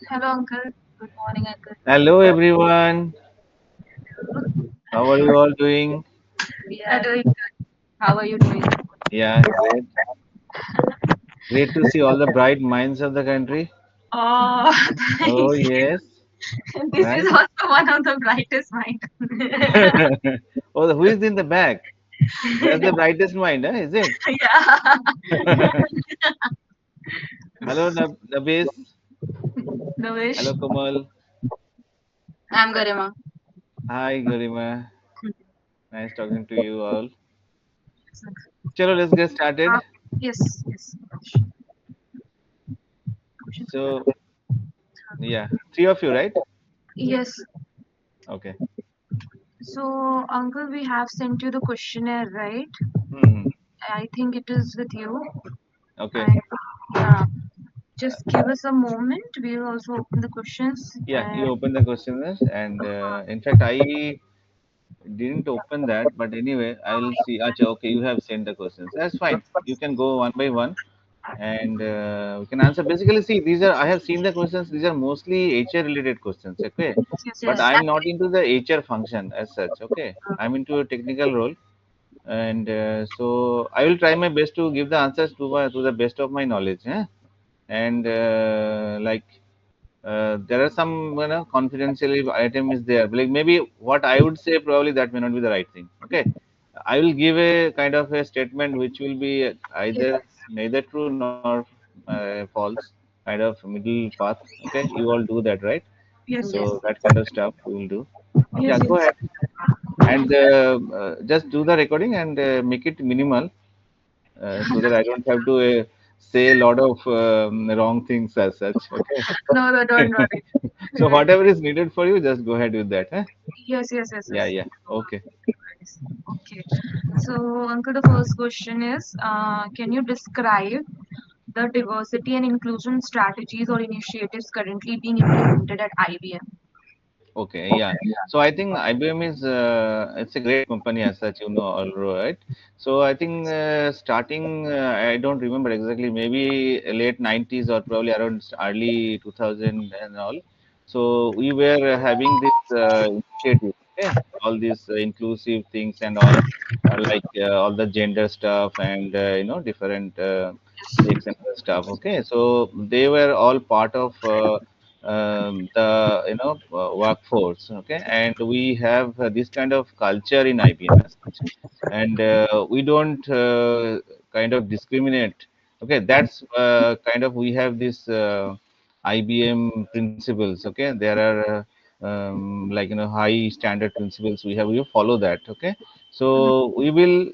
Hello, Uncle. Good morning, Uncle. Hello everyone. How are you all doing? We are doing good. How are you doing? Yeah, great. Great to see all the bright minds of the country. Oh, Oh thank you. yes, This is nice. also one of the brightest mind. Oh, who is in the back? That's the brightest mind, huh? Is it? Yeah. Hello Nabis. Navish. Hello Kamal. I'm Garima. Hi Garima. Nice talking to you all. Chalo, let's get Uh, started. yes, yes. So yeah, three of you, right? Yes. Okay. So, Uncle, we have sent you the questionnaire, right? Hmm. I think it is with you. Okay. And yeah, just give us a moment. We will also open the questions. Yeah, And you open the questionnaire, and in fact, I didn't open that, but anyway, I'll see. Acha, okay, you have sent the questions. That's fine. You can go one by one, and we can answer. Basically, see, these are I have seen the questions. These are mostly HR related questions. Okay, yes, but yes. I'm not into the HR function as such. Okay, I'm into a technical role, and so I will try my best to give the answers to the best of my knowledge. And like there are some confidential item is there, like maybe what I would say probably that may not be the right thing. Okay, I will give a kind of a statement which will be either neither true nor false, kind of middle path. Okay, you all do that, right? Yes, So yes. that kind of stuff we will do. Yes, Yeah, go yes. ahead, and just do the recording and make it minimal, so that I don't have to say a lot of wrong things as such. Okay. No, no, don't worry. So whatever is needed for you, just go ahead with that. Huh? Yes, yes, yes, Yeah, yes. yeah. Okay. Okay. So, Uncle, the first question is, can you describe the diversity and inclusion strategies or initiatives currently being implemented at IBM? Okay, yeah. So I think IBM is it's a great company as such, all right. So I think starting, I don't remember exactly, maybe late 90s or probably around early 2000 and all. So we were having this initiative, okay, all these inclusive things and all, like all the gender stuff and different sex and other stuff. Okay, so they were all part of. The workforce. Okay, and we have this kind of culture in IBM as such, and we don't kind of discriminate. Okay, that's kind of we have this IBM principles. Okay, there are like high standard principles we follow that. Okay, Mhm. so we will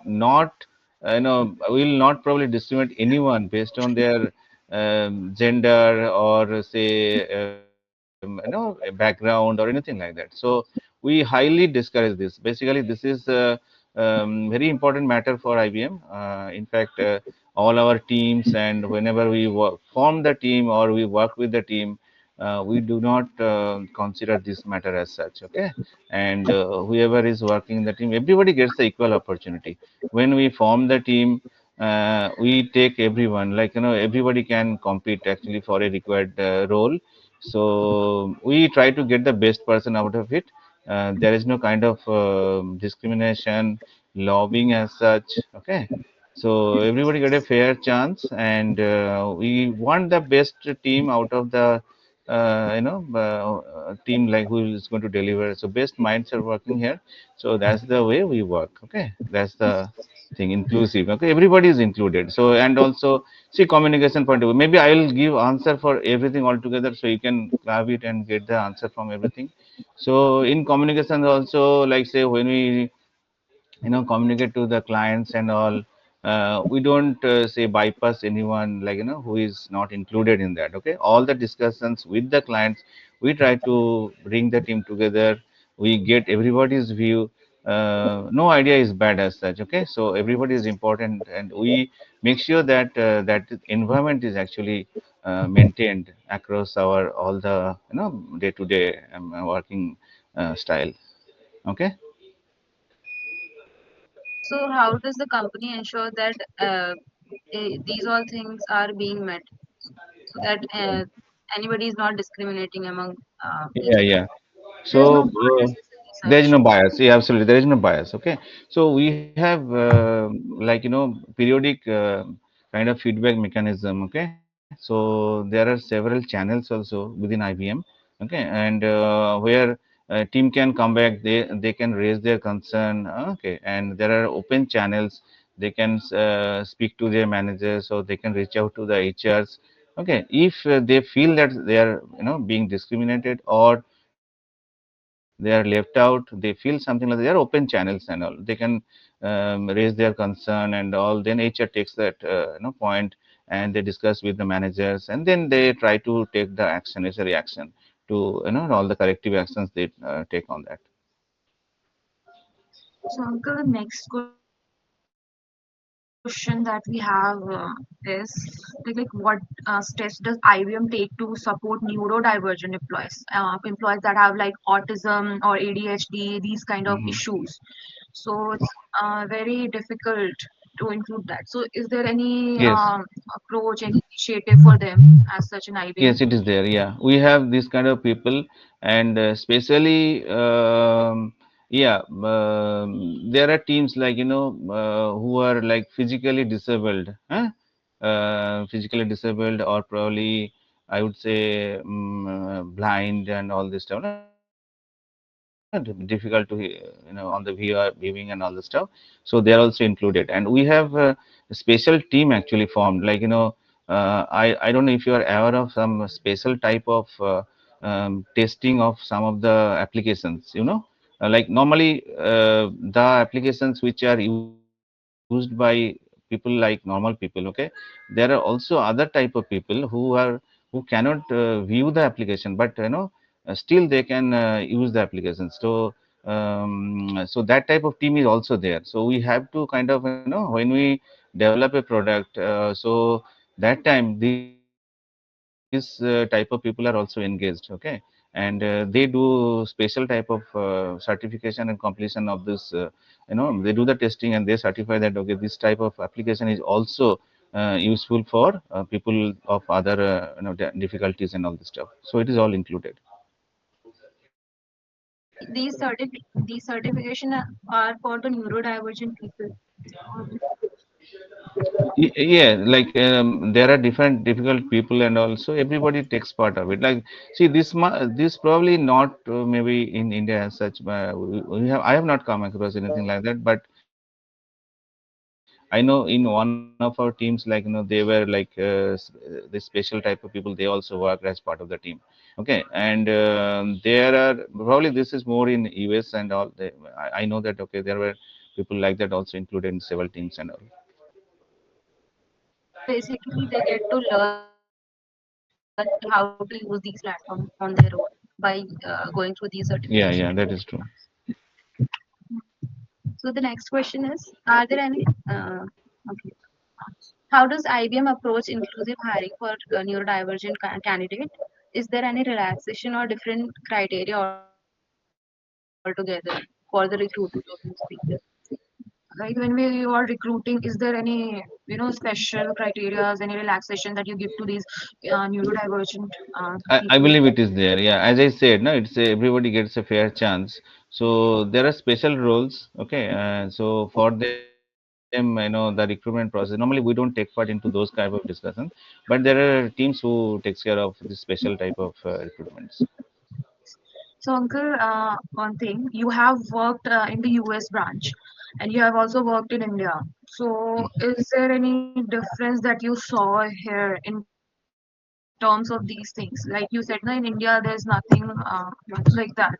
not we will not probably discriminate anyone based on their gender or say a background or anything like that. So we highly discourage this. Basically, this is very important matter for IBM. In fact, all our teams and whenever we form the team or we work with the team, we do not consider this matter as such. Okay, and whoever is working in the team, everybody gets the equal opportunity. When we form the team, we take everyone, like everybody can compete actually for a required role. So we try to get the best person out of it. There is no kind of discrimination, lobbying as such. Okay, so everybody get a fair chance, and we want the best team out of the team, like who is going to deliver. So best minds are working here. So that's the way we work. Okay, that's the thing, inclusive. Okay, everybody is included. So and also see communication point of view. Maybe I will give answer for everything altogether, so you can grab it and get the answer from everything. So in communication also, like say when we communicate to the clients and all, we don't say bypass anyone, like who is not included in that. Okay, all the discussions with the clients, we try to bring the team together. We get everybody's view. No idea is bad as such. Okay, so everybody is important, and we make sure that that environment is actually maintained across our all the day to day working style. Okay. So, how does the company ensure that these all things are being met so that anybody is not discriminating among Yeah, each other. yeah. There's So no biases in there is research. no bias. Yeah, absolutely. There is no bias. Okay. So we have like periodic kind of feedback mechanism. Okay. So there are several channels also within IBM. Okay, and where team can come back, they can raise their concern. Okay, and there are open channels. They can speak to their managers, or they can reach out to the HRs. Okay, if they feel that they are being discriminated, or they are left out, they feel something like that. They are open channels and all. They can raise their concern and all. Then HR takes that point, and they discuss with the managers, and then they try to take the action, necessary action to all the corrective actions they take on that. So, Uncle, the next question that we have is like, what steps does IBM take to support neurodivergent employees that have like autism or ADHD, these kind of Hmm. issues? So it's very difficult to include that. So, is there any Yes. approach, any initiative for them as such in Yes, IBM? it is there. Yeah, we have this kind of people, and especially, yeah, there are teams like who are like physically disabled, huh? Physically disabled, or probably I would say blind and all this stuff. No, difficult to on the viewing and all the stuff. So they are also included, and we have a special team actually formed. Like I don't know if you are aware of some special type of testing of some of the applications. Like normally the applications which are used by people like normal people. Okay, there are also other type of people who cannot view the application, but still they can use the application. So so that type of team is also there. So we have to kind of when we develop a product, so that time these type of people are also engaged. Okay, and they do special type of certification and completion of this. They do the testing, and they certify that okay, this type of application is also useful for people of other difficulties and all this stuff. So it is all included. These certification are for the neurodivergent people. Yeah, like there are different difficult people, and also everybody takes part of it. Like, see, this probably not maybe in India as such. We have I have not come across anything like that, but I know in one of our teams, like they were like this special type of people. They also work as part of the team. Okay, and there are probably this is more in US and all. I know that okay, there were people like that also included in several teams and all. So basically, they get to learn how to use these platforms on their own by going through these Yeah, certification. yeah, that is true. So the next question is: are there any? Okay. How does IBM approach inclusive hiring for neurodivergent candidate? Is there any relaxation or different criteria altogether for the recruitment of these people? Like when we are recruiting, is there any special criterias, any relaxation that you give to these neurodivergent I people? believe it is there. Yeah, as I said, no, everybody gets a fair chance. So there are special roles. Okay, so for them, the recruitment process. Normally, we don't take part into those kind of discussions, but there are teams who takes care of this special type of recruitments. So, Uncle, one thing, you have worked in the US branch and you have also worked in India. So, is there any difference that you saw here in terms of these things? Like you said, no, in India, there's nothing much like that,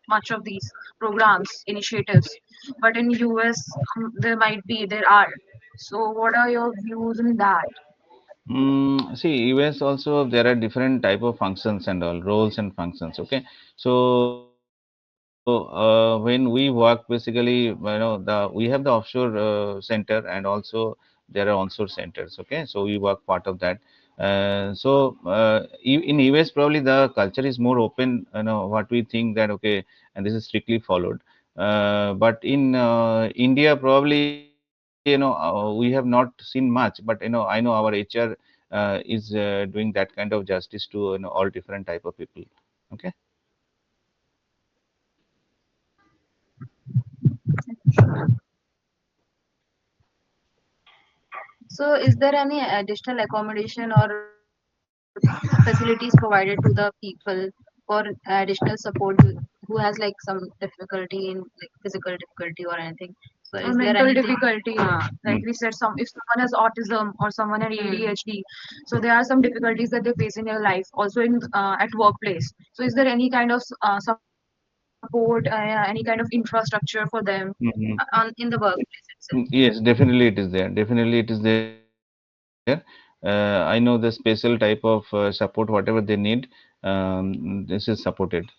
much of these programs, initiatives. But in US, there might be, there are. So, what are your views on that? See, US also there are different type of functions and all roles and functions. Okay, so when we work basically, we have the offshore center, and also there are onshore centers. Okay, so we work part of that. In US probably the culture is more open. What we think that okay, and this is strictly followed. But in India probably. we have not seen much, but I know our HR is doing that kind of justice to all different type of people. Okay. So, is there any additional accommodation or facilities provided to the people for additional support who has like some difficulty in like physical difficulty or anything? So, is there mental anything? difficulty. Like we Mm. said, some if someone has autism or someone has ADHD, so there are some difficulties that they face in their life, also in at workplace. So is there any kind of support, any kind of infrastructure for them Mhm. in the workplace itself? Yes, definitely it is there. Definitely it is there. I know the special type of support, whatever they need, this is supported.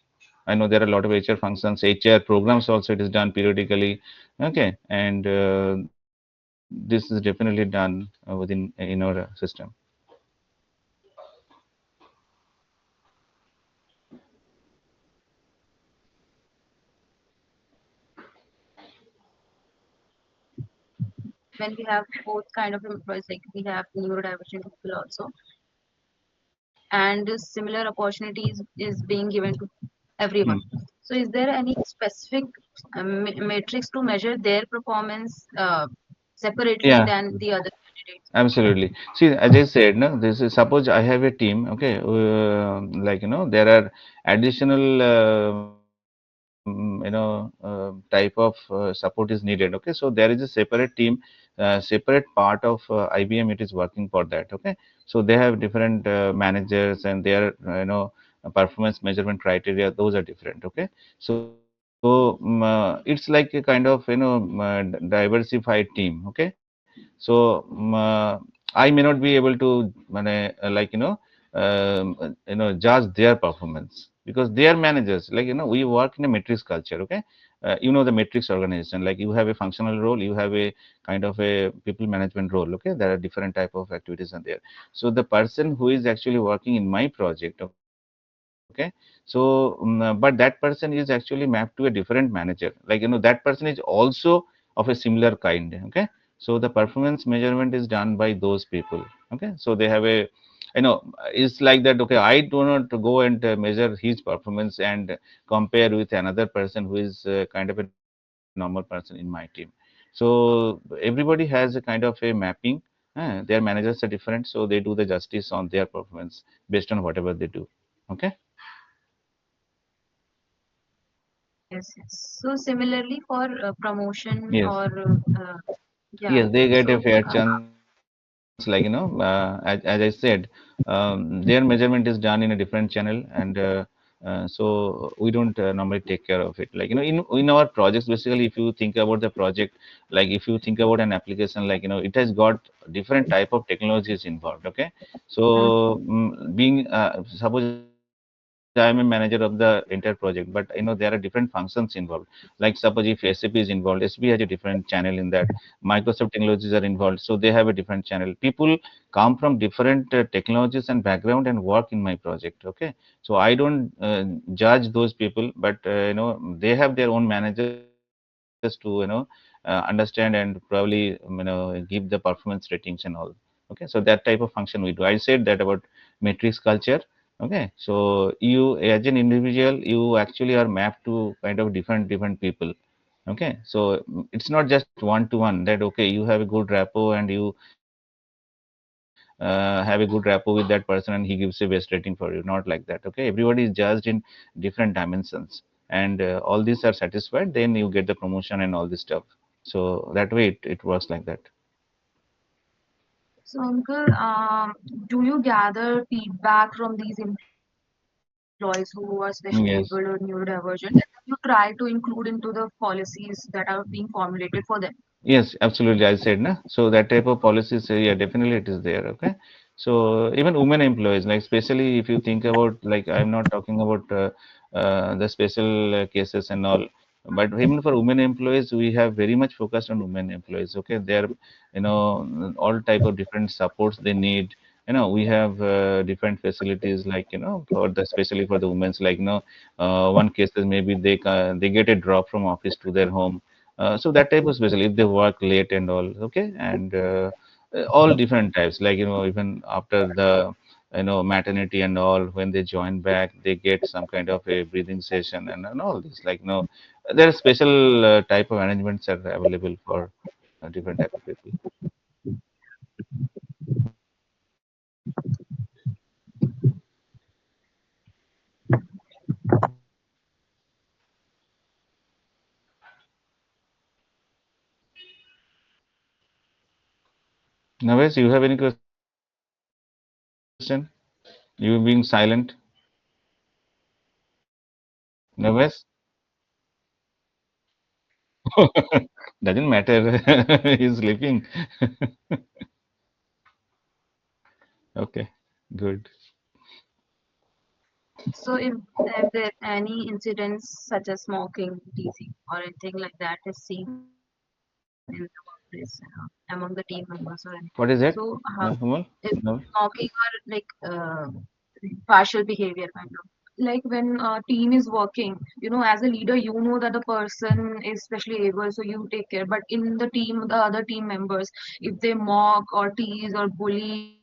I know there are a lot of HR functions, HR programs also it is done periodically. Okay, and this is definitely done within in our system. When we have both kind of employees, like we have neurodivergent people also, and similar opportunities is being given to everyone. Mm. So, is there any specific matrix to measure their performance separately Yeah, than the other candidates? absolutely. See, as I said, no, this is suppose I have a team, okay, like there are additional type of support is needed. Okay, so there is a separate team, separate part of IBM. It is working for that. Okay, so they have different managers and their performance measurement criteria. Those are different. Okay, so it's like a kind of diversified team. Okay, so I may not be able to like judge their performance because they are managers. Like we work in a matrix culture. Okay, the matrix organization. Like you have a functional role, you have a kind of a people management role. Okay, there are different type of activities are there. So the person who is actually working in my project. Okay, so but that person is actually mapped to a different manager. Like that person is also of a similar kind. Okay, so the performance measurement is done by those people. Okay, so they have a it's like that. Okay, I do not go and measure his performance and compare with another person who is kind of a normal person in my team. So everybody has a kind of a mapping. Their managers are different, so they do the justice on their performance based on whatever they do. Okay. Yes, yes. So similarly for promotion Yes. or yeah, Yes, they get a so fair chance, like as I said, their measurement is done in a different channel, and so we don't normally take care of it. Like in our projects, basically, if you think about the project, like if you think about an application, like it has got different type of technologies involved. Okay, so being suppose I am a manager of the entire project, but there are different functions involved. Like suppose if SAP is involved, SAP has a different channel in that. Microsoft technologies are involved, so they have a different channel. People come from different technologies and background and work in my project. Okay, so I don't judge those people, but they have their own managers to understand and probably give the performance ratings and all. Okay, so that type of function we do. I said that about matrix culture. Okay, so you as an individual, you actually are mapped to kind of different people. Okay, so it's not just one to one that okay, you have a good rapport and you have a good rapport with that person and he gives a best rating for you. Not like that. Okay, everybody is judged in different dimensions, and all these are satisfied. Then you get the promotion and all this stuff. So that way it works like that. So, Uncle, do you gather feedback from these employees who are specially able or neurodivergent? Yes. And you try to include into the policies that are being formulated for them? Yes, absolutely. I said, na. So that type of policies, yeah, definitely it is there. Okay. So even women employees, like especially if you think about, like I'm not talking about the special cases and all, but even for women employees, we have very much focused on women employees. Okay, they're all type of different supports they need. We have different facilities like for the especially for the women's, like one cases maybe they get a drop from office to their home. So that type of special, if they work late and all, okay, and all different types, like even after the maternity and all, when they join back, they get some kind of a breathing session and all this, like there are special type of arrangements are available for different type of people. Navesh, you have any question? You being silent? Navesh? Doesn't matter. He's sleeping. Okay, good. So if there any incidents such as smoking, teasing, or anything like that is seen in the workplace among the team members or anything, What so is it? how Humal? if No. smoking or like partial behavior kind of. Like when a team is working, as a leader, you know that the person is especially able, so you take care. But in the team, the other team members, if they mock or tease or bully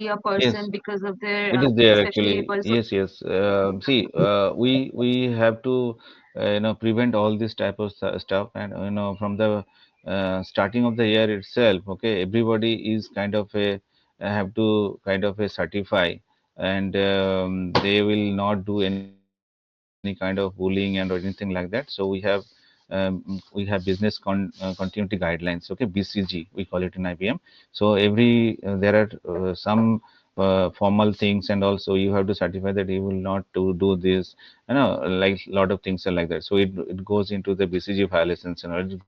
a person because of their Yes. especially It able, is so there actually. Yes, yes. See, we have to prevent all this type of stuff, and from the starting of the year itself. Okay, everybody is kind of a have to kind of a certify, and they will not do any kind of bullying and or anything like that. So we have business continuity guidelines. Okay, BCG we call it in IBM. So there are some formal things, and also you have to certify that you will not to do this, like a lot of things are like that. So it goes into the BCG violations, and it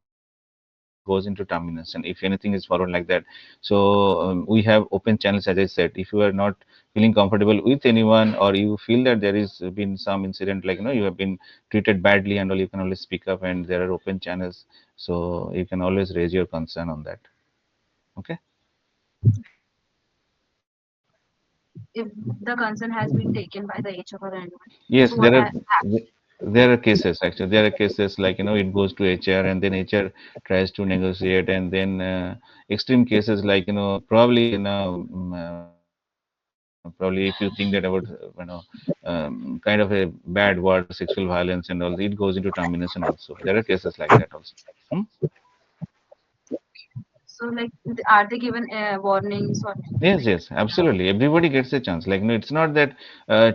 goes into termination if anything is followed like that. So we have open channels, as I said. If you are not feeling comfortable with anyone, or you feel that there is been some incident, like you have been treated badly and all, you can always speak up, and there are open channels, so you can always raise your concern on that. Okay. if the concern has been taken by the HR or anyone. Yes, So what there are cases actually. There are cases like it goes to HR, and then HR tries to negotiate, and then extreme cases like probably probably if you think that about kind of a bad word, sexual violence and all, it goes into termination also. There are cases like that also. Hmm? so like are they given warnings or Yes, like yes, absolutely. Everybody gets a chance. Like, no, it's not that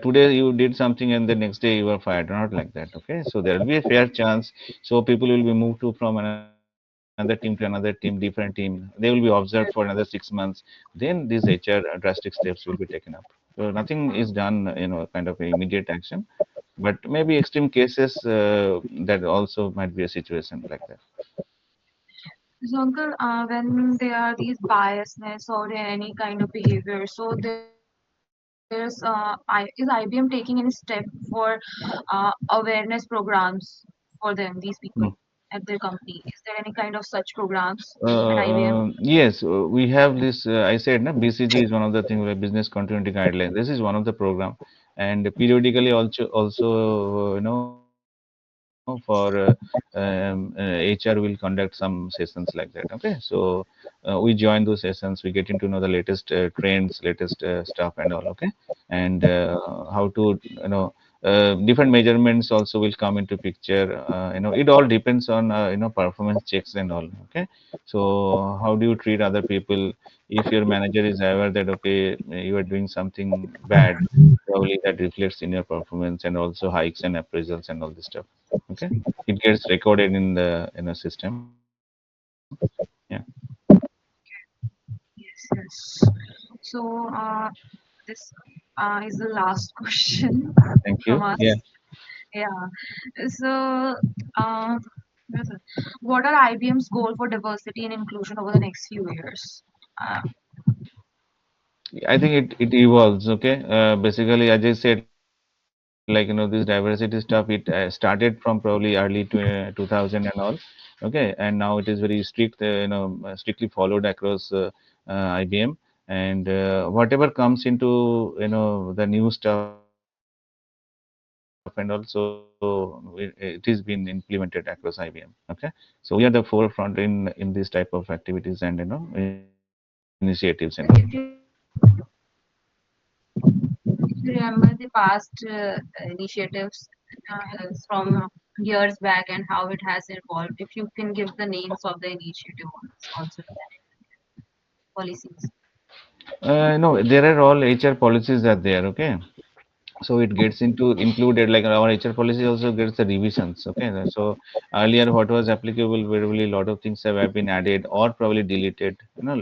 today you did something and the next day you are fired. Not like that. Okay, so there will be a fair chance. So people will be moved to from another team to another team, different team. They will be observed for another 6 months. Then these HR drastic steps will be taken up. So nothing is done, kind of a immediate action. But maybe extreme cases that also might be a situation like that. So, uncle, when there are these biasness or any kind of behavior, so is IBM taking any step for awareness programs for them, these people at their company? Is there any kind of such programs at IBM? Yes, we have this. I said, na, BCG is one of the things, like Business Continuity Guidelines. This is one of the program, and periodically also, for HR will conduct some sessions like that. Okay, so we join those sessions. We get into know the latest trends, latest stuff, and all. Okay, and how to different measurements also will come into picture. It all depends on performance checks and all. Okay, so how do you treat other people? If your manager is aware that okay, you are doing something bad, probably that reflects in your performance, and also hikes and appraisals and all this stuff. Okay, it gets recorded in the system. Yeah. Yes, yes. So, this is the last question Thank from you. us. Yeah. Yeah. So, uh, what are IBM's goal for diversity and inclusion over the next few years? I think it evolves. Okay. Basically, as I said, this diversity stuff, it started from probably early 2000 and all. Okay, and now it is very strict. Strictly followed across IBM, and whatever comes into the new stuff, it will be followed. Okay, and also it is been implemented across IBM. Okay, so we are the forefront in this type of activities and initiatives and all. If you remember the past initiatives from years back and how it has evolved, if you can give the names of the initiative ones also policies. No, there are all HR policies are there. Okay, so it gets into included like our HR policy also gets the revisions. Okay, so earlier what was applicable, probably a lot of things have been added or probably deleted.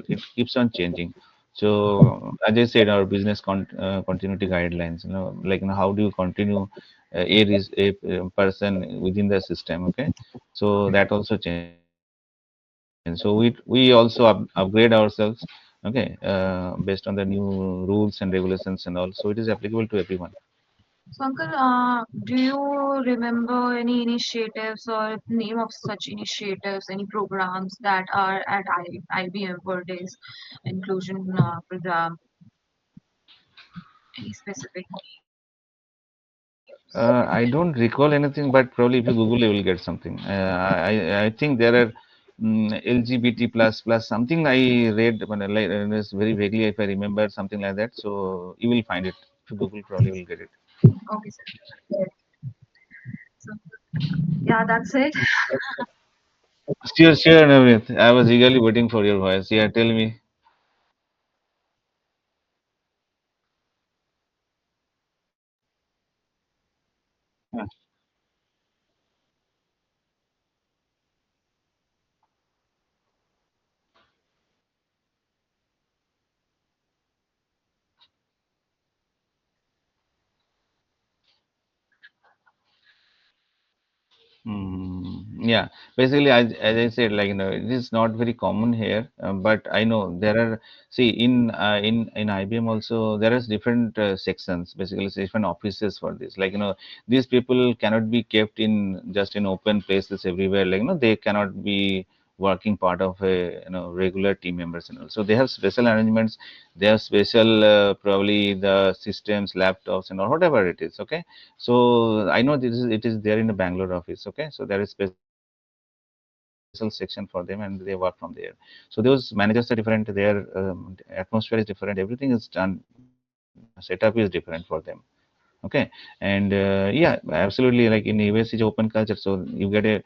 It keeps on changing. So as I said, our business continuity guidelines. Like how do you continue a person within the system? Okay, so that also change. So we also upgrade ourselves. Okay, based on the new rules and regulations and all. So it is applicable to everyone. So, Uncle, do you remember any initiatives or name of such initiatives, any programs that are at IBM for this inclusion program? Any specific names? I don't recall anything, but probably if you Google, you will get something. I think there are LGBT plus something I read, but like it's very vaguely if I remember something like that. So you will find it. If you Google, probably will get it. Okay, sir. So, yeah, that's it. Sure, sure, Navneet. I was eagerly waiting for your voice. Yeah, tell me. Yeah, basically, as I said, like it is not very common here, but I know there are. See, in IBM also there is different sections, basically different offices for this. Like these people cannot be kept in just in open places everywhere. Like they cannot be working part of a regular team members and all. So they have special arrangements. They have special probably the systems, laptops, and or whatever it is. Okay, so I know this is it is there in the Bangalore office. Okay, so there is special section for them and they work from there. So those managers are different. Their atmosphere is different. Everything is done. Setup is different for them. Okay, and yeah, absolutely. Like in US is open culture, so you get a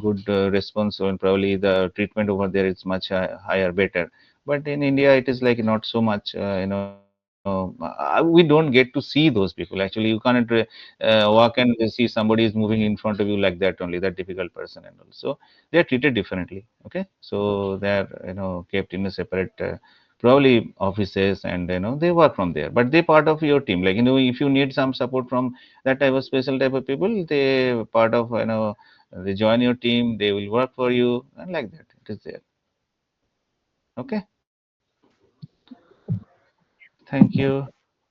good response, and probably the treatment over there is much higher, better. But in India, it is like not so much. We don't get to see those people. Actually, you cannot walk and see somebody is moving in front of you like that only. That difficult person and all. So they are treated differently. Okay, so they are kept in a separate. Probably offices and they work from there, but they part of your team. Like if you need some support from that type of special type of people, they part of they join your team, they will work for you and like that it is there. Okay, thank you.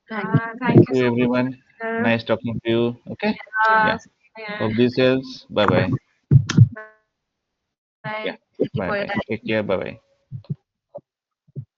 Thank you. Thank Thank you you so everyone, much, sir. nice talking to you. Okay, yeah, Same here. hope this helps. Bye bye. Bye. Thank you for your Yeah, time. bye bye, take care. Bye bye.